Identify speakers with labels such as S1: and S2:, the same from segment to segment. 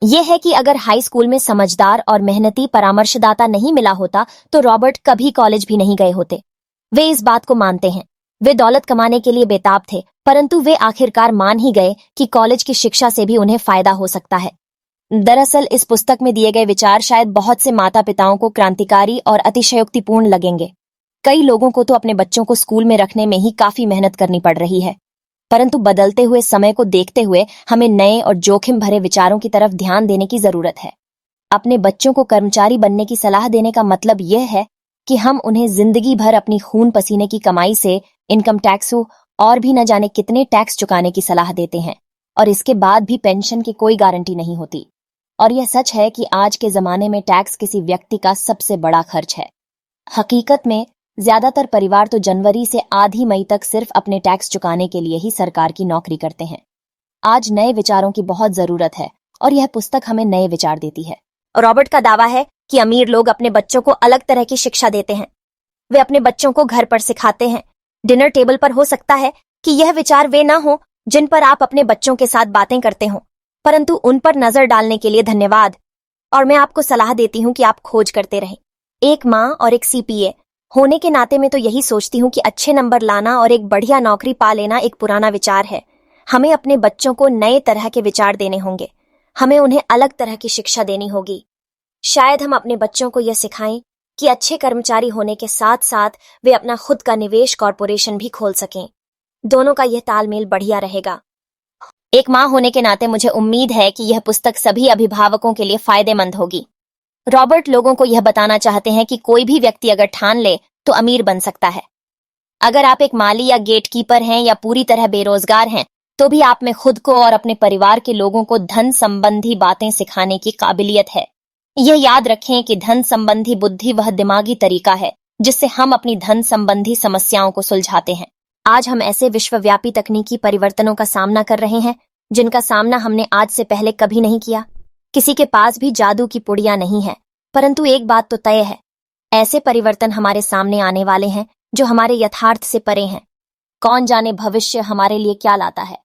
S1: यह है कि अगर हाई स्कूल में समझदार और मेहनती परामर्शदाता नहीं मिला होता तो रॉबर्ट कभी कॉलेज भी नहीं गए होते। वे इस बात को मानते हैं। वे दौलत कमाने के लिए बेताब थे, परंतु वे आखिरकार मान ही गए कि कॉलेज की शिक्षा से भी उन्हें फायदा हो सकता है। दरअसल इस पुस्तक में दिए गए विचार शायद बहुत से माता पिताओं को क्रांतिकारी और अतिशयोक्तिपूर्ण लगेंगे। कई लोगों को तो अपने बच्चों को स्कूल में रखने में ही काफी मेहनत करनी पड़ रही है, परंतु बदलते हुए समय को देखते हुए हमें नए और जोखिम भरे विचारों की तरफ ध्यान देने की जरूरत है। अपने बच्चों को कर्मचारी बनने की सलाह देने का मतलब यह है कि हम उन्हें जिंदगी भर अपनी खून पसीने की कमाई से इनकम टैक्सों और भी न जाने कितने टैक्स चुकाने की सलाह देते हैं, और इसके बाद भी पेंशन की कोई गारंटी नहीं होती। और यह सच है कि आज के जमाने में टैक्स किसी व्यक्ति का सबसे बड़ा खर्च है। हकीकत में ज्यादातर परिवार तो जनवरी से आधी मई तक सिर्फ अपने टैक्स चुकाने के लिए ही सरकार की नौकरी करते हैं। आज नए विचारों की बहुत जरूरत है और यह पुस्तक हमें नए विचार देती है। रॉबर्ट का दावा है कि अमीर लोग अपने बच्चों को अलग तरह की शिक्षा देते हैं। वे अपने बच्चों को घर पर सिखाते हैं। डिनर टेबल पर हो सकता है कि यह विचार वे ना हो जिन पर आप अपने बच्चों के साथ बातें करते हो, परंतु उन पर नजर डालने के लिए धन्यवाद। और मैं आपको सलाह देती हूँ कि आप खोज करते रहें। एक माँ और एक सीपीए होने के नाते मैं तो यही सोचती हूँ कि अच्छे नंबर लाना और एक बढ़िया नौकरी पा लेना एक पुराना विचार है। हमें अपने बच्चों को नए तरह के विचार देने होंगे। हमें उन्हें अलग तरह की शिक्षा देनी होगी। शायद हम अपने बच्चों को यह सिखाएं कि अच्छे कर्मचारी होने के साथ साथ वे अपना खुद का निवेश कॉरपोरेशन भी खोल सकें। दोनों का यह तालमेल बढ़िया रहेगा। एक माँ होने के नाते मुझे उम्मीद है कि यह पुस्तक सभी अभिभावकों के लिए फायदेमंद होगी। रॉबर्ट लोगों को यह बताना चाहते हैं कि कोई भी व्यक्ति अगर ठान ले तो अमीर बन सकता है। अगर आप एक माली या गेटकीपर हैं या पूरी तरह बेरोजगार हैं, तो भी आप में खुद को और अपने परिवार के लोगों को धन संबंधी बातें सिखाने की काबिलियत है। यह याद रखें कि धन संबंधी बुद्धि वह दिमागी तरीका है जिससे हम अपनी धन संबंधी समस्याओं को सुलझाते हैं। आज हम ऐसे विश्वव्यापी तकनीकी परिवर्तनों का सामना कर रहे हैं जिनका सामना हमने आज से पहले कभी नहीं किया। किसी के पास भी जादू की पुड़िया नहीं है, परंतु एक बात तो तय है, ऐसे परिवर्तन हमारे सामने आने वाले हैं जो हमारे यथार्थ से परे हैं। कौन जाने भविष्य हमारे लिए क्या लाता है,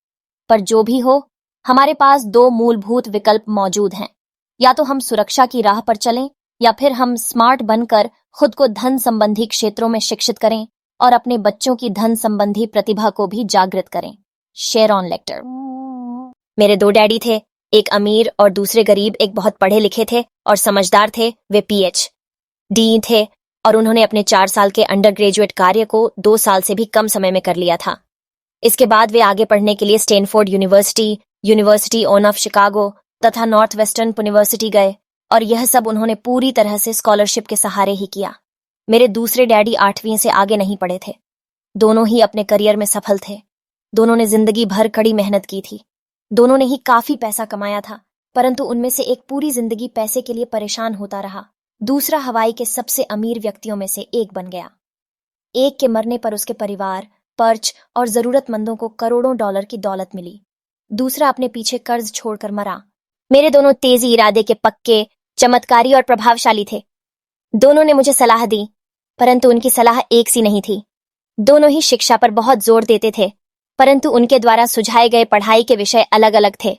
S1: पर जो भी हो, हमारे पास दो मूलभूत विकल्प मौजूद हैं। या तो हम सुरक्षा की राह पर चलें या फिर हम स्मार्ट बनकर खुद को धन संबंधी क्षेत्रों में शिक्षित करें और अपने बच्चों की धन संबंधी प्रतिभा को भी जागृत करें। Sharon Lecter. मेरे दो डैडी थे, एक अमीर और दूसरे गरीब। एक बहुत पढ़े लिखे थे और समझदार थे। वे PhD थे और उन्होंने अपने 4 साल के अंडर ग्रेजुएट कार्य को 2 साल से भी कम समय में कर लिया था। इसके बाद वे आगे पढ़ने के लिए Stanford university, university of Chicago तथा नॉर्थ वेस्टर्न यूनिवर्सिटी गए, और यह सब उन्होंने पूरी तरह से स्कॉलरशिप के सहारे ही किया। मेरे दूसरे डैडी 8वीं से आगे नहीं पढ़े थे। दोनों ही अपने करियर में सफल थे। दोनों ने जिंदगी भर कड़ी मेहनत की थी। दोनों ने ही काफी पैसा कमाया था, परंतु उनमें से एक पूरी जिंदगी पैसे के लिए परेशान होता रहा। दूसरा हवाई के सबसे अमीर व्यक्तियों में से एक बन गया। एक के मरने पर उसके परिवार, पर्च और जरूरतमंदों को करोड़ों डॉलर की दौलत मिली। दूसरा अपने पीछे कर्ज छोड़कर मरा। मेरे दोनों तेजी इरादे के पक्के, चमत्कारी और प्रभावशाली थे। दोनों ने मुझे सलाह दी, परंतु उनकी सलाह एक सी नहीं थी। दोनों ही शिक्षा पर बहुत जोर देते थे, परंतु उनके द्वारा सुझाए गए पढ़ाई के विषय अलग अलग थे।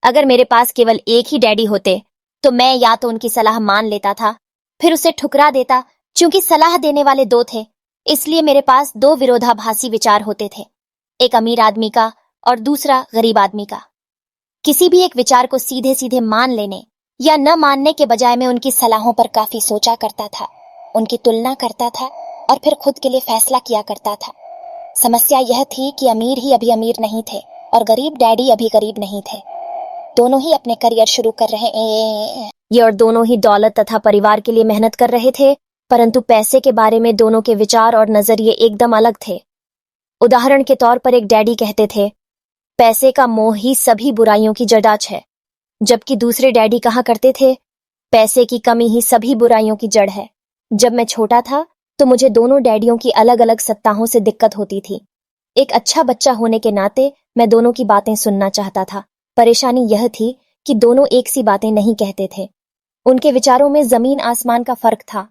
S1: अगर मेरे पास केवल एक ही डैडी होते तो मैं या तो उनकी सलाह मान लेता था, फिर उसे ठुकरा देता। चूंकि सलाह देने वाले दो थे, इसलिए मेरे पास दो विरोधाभासी विचार होते थे, एक अमीर आदमी का और दूसरा गरीब आदमी का। किसी भी एक विचार को सीधे सीधे मान लेने या न मानने के बजाय मैं उनकी सलाहों पर काफी सोचा करता था, उनकी तुलना करता था और फिर खुद के लिए फैसला किया करता था। समस्या यह थी कि अमीर ही अभी अमीर नहीं थे और गरीब डैडी अभी गरीब नहीं थे। दोनों ही अपने करियर शुरू कर रहे ये और दोनों ही दौलत तथा परिवार के लिए मेहनत कर रहे थे, परंतु पैसे के बारे में दोनों के विचार और नजरिए एकदम अलग थे। उदाहरण के तौर पर एक डैडी कहते थे, पैसे का मोह ही सभी बुराइयों की जड़ाच है, जबकि दूसरे डैडी कहा करते थे, पैसे की कमी ही सभी बुराइयों की जड़ है। जब मैं छोटा था तो मुझे दोनों डैडियों की अलग अलग सत्ताओं से दिक्कत होती थी। एक अच्छा बच्चा होने के नाते मैं दोनों की बातें सुनना चाहता था। परेशानी यह थी कि दोनों एक सी बातें नहीं कहते थे। उनके विचारों में जमीन आसमान का फर्क था।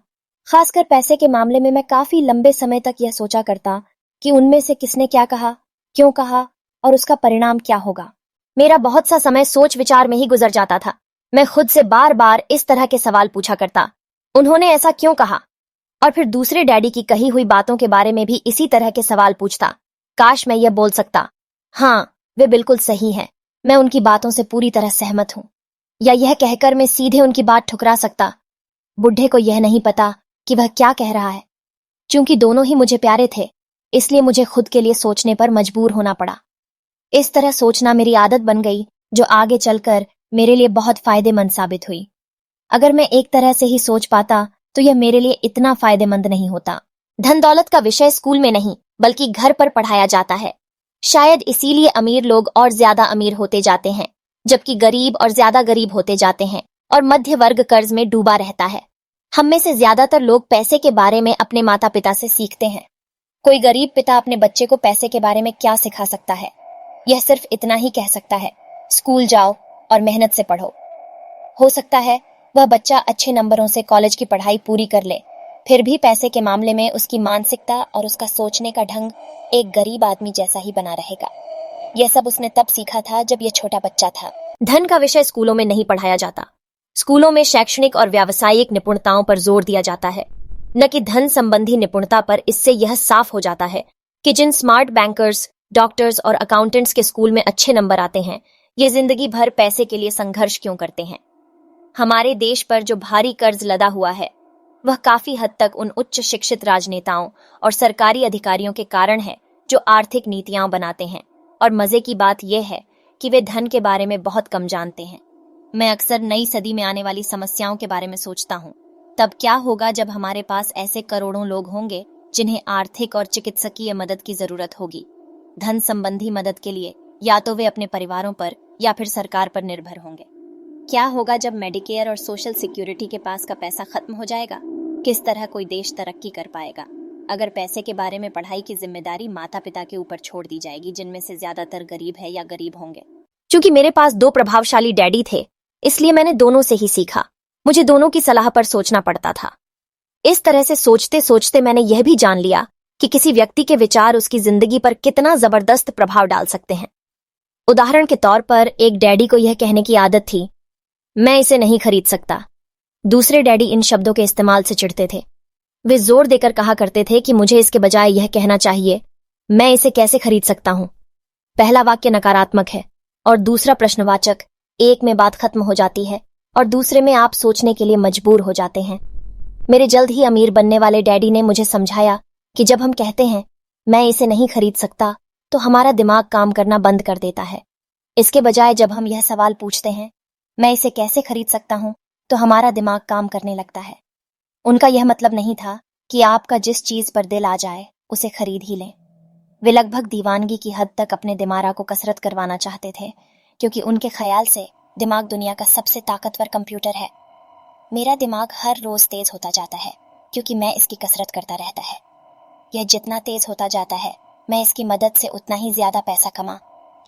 S1: खासकर पैसे के मामले में मैं काफी लंबे समय तक यह सोचा करता कि उनमें से किसने क्या कहा, क्यों कहा और उसका परिणाम क्या होगा। मेरा बहुत सा समय सोच विचार में ही गुजर जाता था। मैं खुद से बार बार इस तरह के सवाल पूछा करता, उन्होंने ऐसा क्यों कहा? और फिर दूसरे डैडी की कही हुई बातों के बारे में भी इसी तरह के सवाल पूछता। काश मैं यह बोल सकता, हाँ वे बिल्कुल सही हैं, मैं उनकी बातों से पूरी तरह सहमत हूं, या यह कहकर मैं सीधे उनकी बात ठुकरा सकता, बुढ़े को यह नहीं पता कि वह क्या कह रहा है। चूंकि दोनों ही मुझे प्यारे थे, इसलिए मुझे खुद के लिए सोचने पर मजबूर होना पड़ा। इस तरह सोचना मेरी आदत बन गई, जो आगे चलकर मेरे लिए बहुत फायदेमंद साबित हुई। अगर मैं एक तरह से ही सोच पाता तो यह मेरे लिए इतना फायदेमंद नहीं होता। धन दौलत का विषय स्कूल में नहीं बल्कि घर पर पढ़ाया जाता है। शायद इसीलिए अमीर लोग और ज्यादा अमीर होते जाते हैं, जबकि गरीब और ज्यादा गरीब होते जाते हैं, और मध्य वर्ग कर्ज में डूबा रहता है। हम में से ज्यादातर लोग पैसे के बारे में अपने माता पिता से सीखते हैं। कोई गरीब पिता अपने बच्चे को पैसे के बारे में क्या सिखा सकता है? यह सिर्फ इतना ही कह सकता है, स्कूल जाओ और मेहनत से पढ़ो। हो सकता है वह बच्चा अच्छे नंबरों से कॉलेज की पढ़ाई पूरी कर ले, फिर भी पैसे के मामले में उसकी मानसिकता और उसका सोचने का ढंग एक गरीब आदमी जैसा ही बना रहेगा। यह सब उसने तब सीखा था जब यह छोटा बच्चा था। धन का विषय स्कूलों में नहीं पढ़ाया जाता। स्कूलों में शैक्षणिक और व्यावसायिक निपुणताओं पर जोर दिया जाता है, न कि धन संबंधी निपुणता पर। इससे यह साफ हो जाता है कि जिन स्मार्ट बैंकर्स, डॉक्टर्स और अकाउंटेंट्स के स्कूल में अच्छे नंबर आते हैं, ये जिंदगी भर पैसे के लिए संघर्ष क्यों करते हैं। हमारे देश पर जो भारी कर्ज लदा हुआ है, वह काफी हद तक उन उच्च शिक्षित राजनेताओं और सरकारी अधिकारियों के कारण है जो आर्थिक नीतियां बनाते हैं। और मजे की बात यह है कि वे धन के बारे में बहुत कम जानते हैं। मैं अक्सर नई सदी में आने वाली समस्याओं के बारे में सोचता हूँ। तब क्या होगा जब हमारे पास ऐसे करोड़ों लोग होंगे जिन्हें आर्थिक और चिकित्सकीय मदद की जरूरत होगी। धन संबंधी मदद के लिए या तो वे अपने परिवारों पर या फिर सरकार पर निर्भर होंगे। क्या होगा जब मेडिकेयर और सोशल सिक्योरिटी के पास का पैसा खत्म हो जाएगा? किस तरह कोई देश तरक्की कर पाएगा अगर पैसे के बारे में पढ़ाई की जिम्मेदारी माता पिता के ऊपर छोड़ दी जाएगी, जिनमें से ज्यादातर गरीब है या गरीब होंगे। क्योंकि मेरे पास दो प्रभावशाली डैडी थे, इसलिए मैंने दोनों से ही सीखा। मुझे दोनों की सलाह पर सोचना पड़ता था। इस तरह से सोचते सोचते मैंने यह भी जान लिया कि किसी व्यक्ति के विचार उसकी जिंदगी पर कितना जबरदस्त प्रभाव डाल सकते हैं। उदाहरण के तौर पर एक डैडी को यह कहने की आदत थी, मैं इसे नहीं खरीद सकता। दूसरे डैडी इन शब्दों के इस्तेमाल से चिढ़ते थे। वे जोर देकर कहा करते थे कि मुझे इसके बजाय यह कहना चाहिए, मैं इसे कैसे खरीद सकता हूं। पहला वाक्य नकारात्मक है और दूसरा प्रश्नवाचक। एक में बात खत्म हो जाती है और दूसरे में आप सोचने के लिए मजबूर हो जाते हैं। मेरे जल्द ही अमीर बनने वाले डैडी ने मुझे समझाया कि जब हम कहते हैं मैं इसे नहीं खरीद सकता, तो हमारा दिमाग काम करना बंद कर देता है। इसके बजाय जब हम यह सवाल पूछते हैं, मैं इसे कैसे खरीद सकता हूं, तो हमारा दिमाग काम करने लगता है। उनका यह मतलब नहीं था कि आपका जिस चीज पर दिल आ जाए उसे खरीद ही लें। वे लगभग दीवानगी की हद तक अपने दिमाग को कसरत करवाना चाहते थे, क्योंकि उनके ख्याल से दिमाग दुनिया का सबसे ताकतवर कंप्यूटर है। मेरा दिमाग हर रोज तेज होता जाता है क्योंकि मैं इसकी कसरत करता रहता है। यह जितना तेज होता जाता है, मैं इसकी मदद से उतना ही ज्यादा पैसा कमा